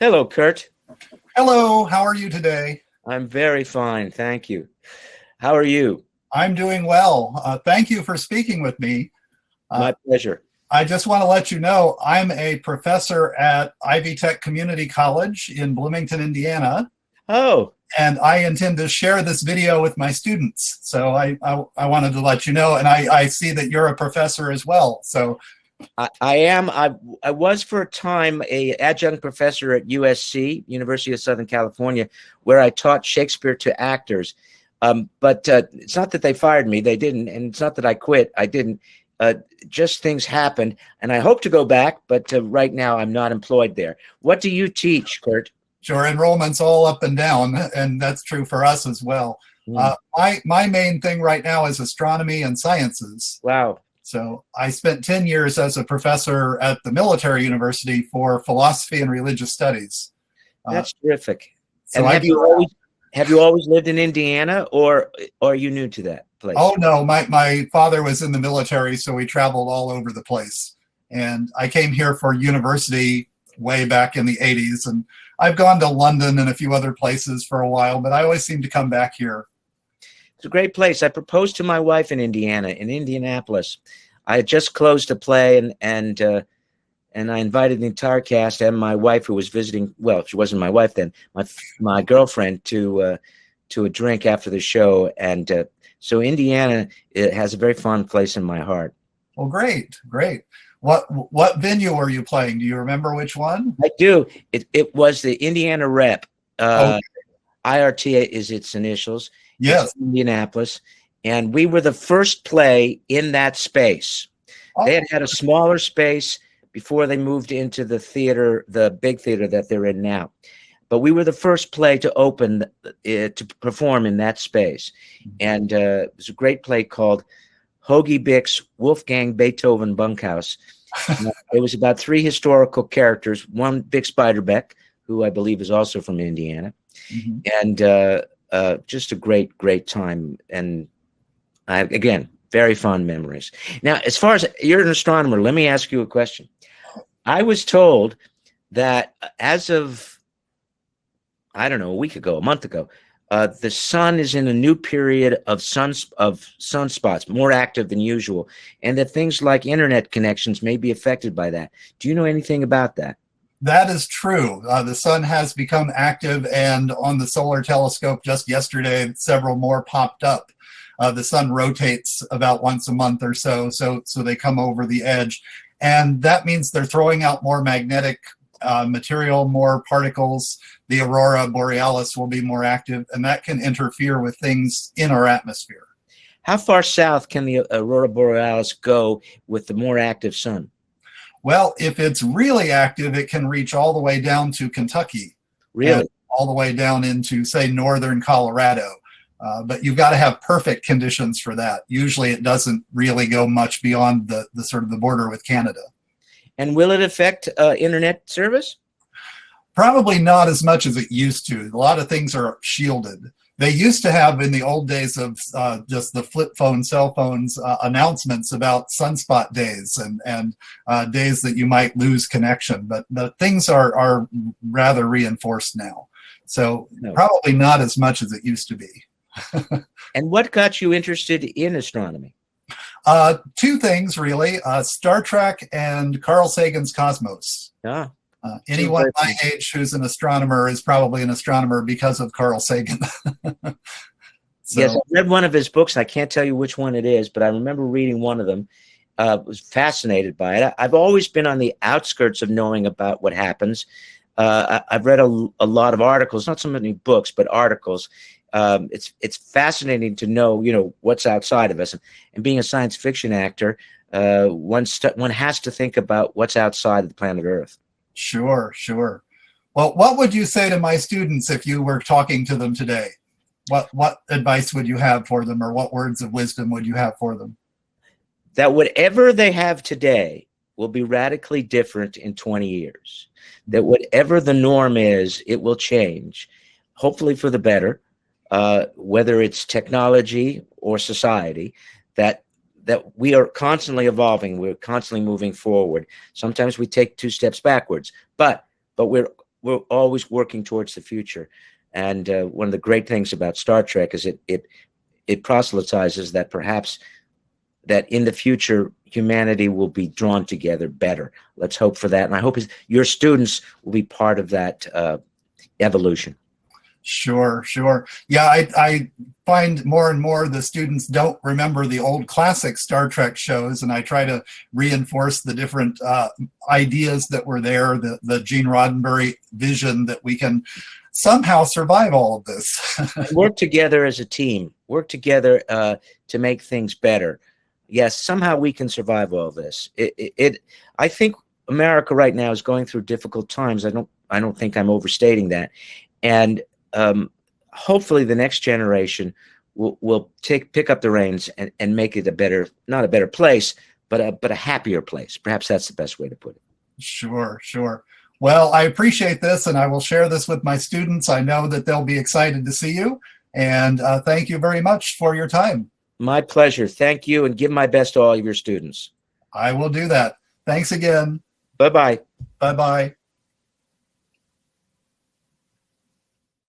Hello, Kurt. Hello, how are you today? I'm very fine, thank you. How are you? I'm doing well. Thank you for speaking with me. My pleasure. I just want to let you know I'm a professor at Ivy Tech Community College in Bloomington, Indiana, Oh, and I intend to share this video with my students. So I wanted to let you know, and I see that you're a professor as well. So I am. I was for a time a adjunct professor at USC, University of Southern California, where I taught Shakespeare to actors. But it's not that they fired me; they didn't, and it's not that I quit. I didn't. Just things happened, and I hope to go back, but right now I'm not employed there. What do you teach, Kurt? sure, enrollment's all up and down, and that's true for us as well. Mm. My main thing right now is astronomy and sciences. Wow. So I spent 10 years as a professor at the military university for philosophy and religious studies. That's terrific. So And have you always lived in Indiana, or are you new to that place? Oh no, my father was in the military, so we traveled all over the place. And I came here for university way back in the 80s, and I've gone to London and a few other places for a while, but I always seem to come back here. It's a great place. I proposed to my wife in Indiana, in Indianapolis. I had just closed a play, and I invited the entire cast and my wife, who was visiting. Well, she wasn't my wife then. My girlfriend to a drink after the show, and so Indiana, it has a very fond place in my heart. Well, great. What venue were you playing? Do you remember which one? I do. It was the Indiana Rep. Okay. IRTA is its initials. Yes. It's Indianapolis. And we were the first play in that space. Oh. They had a smaller space before they moved into the theater, the big theater that they're in now. But we were the first play to open, to perform in that space. And it was a great play called Hoagie Bix, Wolfgang Beethoven Bunkhouse. It was about three historical characters, one Bix Beiderbecke, who I believe is also from Indiana. Mm-hmm. And just a great time. And again, very fond memories. Now, as far as you're an astronomer, let me ask you a question. I was told that as of, I don't know, a month ago, the sun is in a new period of sunspots, more active than usual, and that things like internet connections may be affected by that. Do you know anything about that? That is true. The sun has become active, and on the solar telescope just yesterday, several more popped up. The sun rotates about once a month or so they come over the edge. And that means they're throwing out more magnetic material, more particles. The Aurora Borealis will be more active, and that can interfere with things in our atmosphere. How far south can the Aurora Borealis go with the more active sun? Well, if it's really active, it can reach all the way down to Kentucky. Really? All the way down into, say, northern Colorado. But you've got to have perfect conditions for that. Usually it doesn't really go much beyond the sort of the border with Canada. And will it affect internet service? Probably not as much as it used to. A lot of things are shielded. They used to have, in the old days of just the flip phone, cell phones, announcements about sunspot days and days that you might lose connection. But things are rather reinforced now. So probably not as much as it used to be. And what got you interested in astronomy? Two things, really. Star Trek and Carl Sagan's Cosmos. Ah, anyone my age who's an astronomer is probably an astronomer because of Carl Sagan. Yes, I read one of his books. I can't tell you which one it is, but I remember reading one of them. Was fascinated by it. I've always been on the outskirts of knowing about what happens. I've read a lot of articles, not so many books, but articles. It's fascinating to know, what's outside of us. And being a science fiction actor, one has to think about what's outside of the planet Earth. Sure. Well, what would you say to my students if you were talking to them today? What advice would you have for them, or what words of wisdom would you have for them? That whatever they have today will be radically different in 20 years. That whatever the norm is, it will change, hopefully for the better. Whether it's technology or society, that we are constantly evolving, we're constantly moving forward. Sometimes we take two steps backwards, but we're we're always working towards the future. And one of the great things about Star Trek is it proselytizes that perhaps that in the future humanity will be drawn together better. Let's hope for that, and I hope your students will be part of that evolution. Sure. Yeah, I find more and more the students don't remember the old classic Star Trek shows, and I try to reinforce the different ideas that were there, the Gene Roddenberry vision that we can somehow survive all of this. Work together as a team. Work together to make things better. Yes, somehow we can survive all this. I think America right now is going through difficult times. I don't think I'm overstating that, and hopefully the next generation will pick up the reins and make it not a better place, but a happier place. Perhaps that's the best way to put it. Sure. Well, I appreciate this, and I will share this with my students. I know that they'll be excited to see you, and thank you very much for your time. My pleasure. Thank you, and give my best to all of your students. I will do that. Thanks again. Bye-bye. Bye-bye.